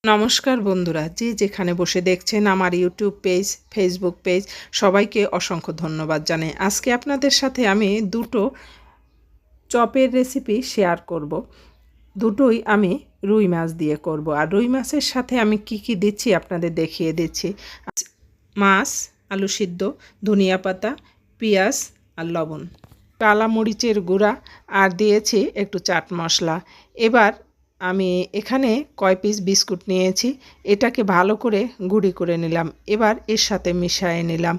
নমস্কার বন্ধুরা, যে যেখানে বসে দেখছেন আমার ইউটিউব পেজ, ফেসবুক পেজ, সবাইকে অসংখ্য ধন্যবাদ জানাই। আজকে আপনাদের সাথে আমি দুটো চপের রেসিপি শেয়ার করব। দুটোই আমি রুই মাছ দিয়ে করব। আর রুই মাছের সাথে আমি কি কি দিচ্ছি আপনাদের দেখিয়ে দিচ্ছি। মাছ, আলু সিদ্ধ, ধনিয়া পাতা, পেঁয়াজ আর লবণ, কালা মরিচের গুঁড়া আর দিয়েছি একটু চাট মশলা। এবার আমি এখানে কয় পিস বিস্কুট নিয়েছি, এটাকে ভালো করে গুঁড়ি করে নিলাম। এবার এর সাথে মিশিয়ে নিলাম।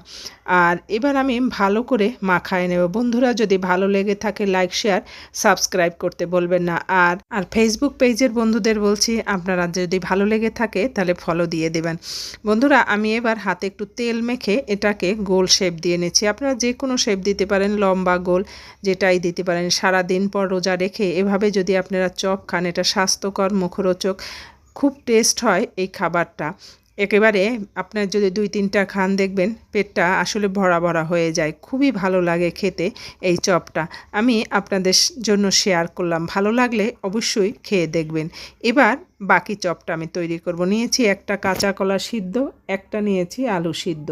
আর এবার আমি ভালো করে মাখায় নেব। বন্ধুরা, যদি ভালো লেগে থাকে লাইক শেয়ার সাবস্ক্রাইব করতে বলবেন না। আর ফেসবুক পেজের বন্ধুদের বলছি, আপনারা যদি ভালো লেগে থাকে তাহলে ফলো দিয়ে দেবেন। বন্ধুরা, আমি এবার হাতে একটু তেল মেখে এটাকে গোল শেপ দিয়ে নিচ্ছি। আপনারা যে কোনো শেপ দিতে পারেন, লম্বা গোল যেটাই দিতে পারেন। সারা দিন পর রোজা রেখে এভাবে যদি আপনারা চপ খান, এটা স্বাস্থ্যকর, মুখরোচক, খুব টেস্ট হয় এই খাবারটা। একেবারে আপনার যদি 2-3টা খান, দেখবেন পেটটা আসলে ভরা ভরা হয়ে যায়। খুবই ভালো লাগে খেতে এই চপটা। আমি আপনাদের জন্য শেয়ার করলাম, ভালো লাগলে অবশ্যই খেয়ে দেখবেন। এবার বাকি চপটা আমি তৈরি করব। নিয়েছি একটা কাঁচা কলা সিদ্ধ, একটা নিয়েছি আলু সিদ্ধ।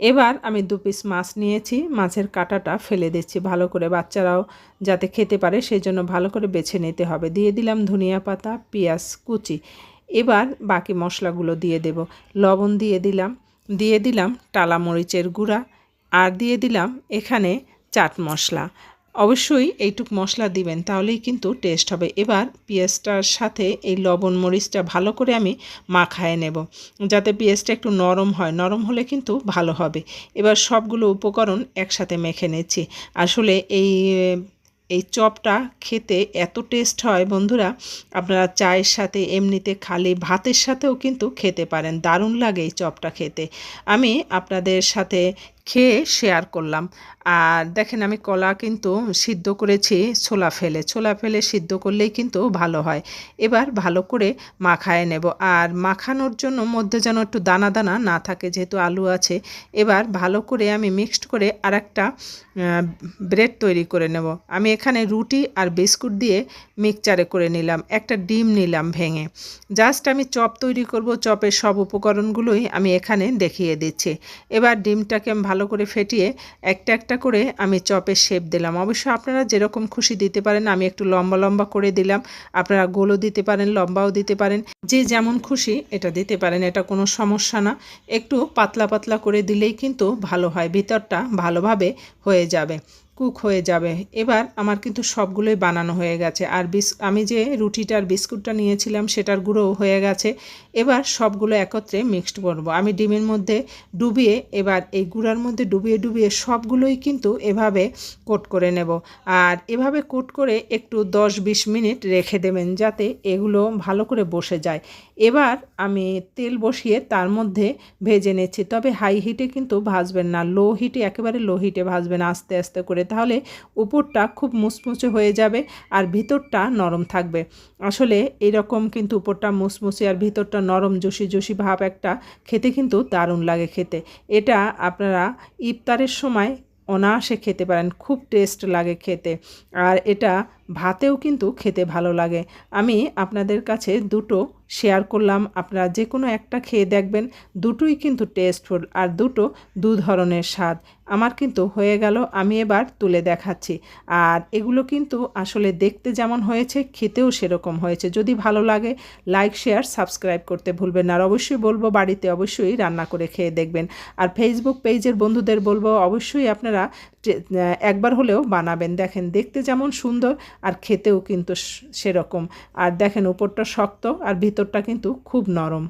এবার আমি 2 পিস মাছ নিয়েছি, মাছের কাঁটাটা ফেলে দিচ্ছি ভালো করে, বাচ্চারাও যাতে খেতে পারে সেই জন্য ভালো করে বেছে নিতে হবে। দিয়ে দিলাম ধনিয়া পাতা, পেঁয়াজ কুচি। এবার বাকি মশলাগুলো দিয়ে দেব। লবণ দিয়ে দিলাম টালা মরিচের গুঁড়া, আর দিয়ে দিলাম এখানে চাট মশলা। অবশ্যই এইটুক মশলা দিবেন, তাহলেই কিন্তু টেস্ট হবে। এবার পেঁয়াজটার সাথে এই লবণ মরিচটা ভালো করে আমি মাখায় নেব, যাতে পেঁয়াজটা একটু নরম হয়। নরম হলে কিন্তু ভালো হবে। এবার সবগুলো উপকরণ একসাথে মেখে নিচ্ছি। আসলে এই চপটা খেতে এত টেস্ট হয় বন্ধুরা, আপনারা চায়ের সাথে, এমনিতে খালি ভাতের সাথেও কিন্তু খেতে পারেন। দারুণ লাগে এই চপটা খেতে। আমি আপনাদের সাথে খেয়ে শেয়ার করলাম। আর দেখেন, আমি কলা কিন্তু সিদ্ধ করেছি ছোলা ফেলে সিদ্ধ করলেই কিন্তু ভালো হয়। এবার ভালো করে মাখায় নেব। আর মাখানোর জন্য মধ্যে যেন একটু দানা দানা না থাকে, যেহেতু আলু আছে। এবার ভালো করে আমি মিক্সড করে আরেকটা ব্রেড তৈরি করে নেব। আমি এখানে রুটি আর বিস্কুট দিয়ে মিক্সচারে করে নিলাম। একটা ডিম নিলাম ভেঙে। জাস্ট আমি চপ তৈরি করব, চপের সব উপকরণগুলোই আমি এখানে দেখিয়ে দিচ্ছি। এবার ডিমটাকে আমি ভালো করে ফেটিয়ে একটা একটা করে আমি চপের শেপ দিলাম। অবশ্য আপনারা যেরকম খুশি দিতে পারেন। আমি একটু লম্বা লম্বা করে দিলাম, আপনারা গোলও দিতে পারেন, লম্বাও দিতে পারেন, যে যেমন খুশি এটা দিতে পারেন, এটা কোনো সমস্যা না। একটু পাতলা পাতলা করে দিলেই কিন্তু ভালো হয়, ভিতরটা ভালোভাবে হয়ে যাবে, কুক হয়ে যাবে। এবার আমার কিন্তু সবগুলোই বানানো হয়ে গেছে। আর আমি যে রুটিটার বিস্কুটটা নিয়েছিলাম সেটার গুঁড়োও হয়ে গেছে। এবার সবগুলো একত্রে মিক্সড করব। আমি ডিমের মধ্যে ডুবিয়ে, এবার এই গুঁড়ার মধ্যে ডুবিয়ে ডুবিয়ে সবগুলোই কিন্তু এভাবে কোট করে নেব। আর এভাবে কোট করে একটু 10-20 মিনিট রেখে দেবেন, যাতে এগুলো ভালো করে বসে যায়। এবার আমি তেল বসিয়ে তার মধ্যে ভেজে নিচ্ছি। তবে হাই হিটে কিন্তু ভাজবেন না, লো হিটে, একেবারে লো হিটে ভাজবেন আস্তে আস্তে করে, তাহলে উপরটা খুব মুচমুচে হয়ে যাবে আর ভিতরটা নরম থাকবে। আসলে এরকম কিন্তু উপরটা মুচমুচে আর ভিতরটা নরম জুসি জুসি ভাব একটা, খেতে কিন্তু দারুণ লাগে খেতে। এটা আপনারা ইফতারের সময় অনায়াসে খেতে পারেন, খুব টেস্ট লাগে খেতে। আর এটা ভাতেও কিন্তু খেতে ভালো লাগে। আমি আপনাদের কাছে দুটো শেয়ার করলাম, আপনারা যে কোনো একটা খেয়ে দেখবেন। দুটোই কিন্তু টেস্টফুল আর দুটো দু ধরনের স্বাদ। আমার কিন্তু হয়ে গেল, আমি এবার তুলে দেখাচ্ছি। আর এগুলো কিন্তু আসলে দেখতে যেমন হয়েছে, খেতেও সেরকম হয়েছে। যদি ভালো লাগে লাইক শেয়ার সাবস্ক্রাইব করতে ভুলবেন না। আর অবশ্যই বলবো, বাড়িতে অবশ্যই রান্না করে খেয়ে দেখবেন। আর ফেসবুক পেজের বন্ধুদের বলবো, অবশ্যই আপনারা একবার হলেও বানাবেন। দেখেন দেখতে যেমন সুন্দর আর খেতেও কিন্তু সেরকম। আর দেখেন উপরটা শক্ত আর ভিতরটা কিন্তু খুব নরম।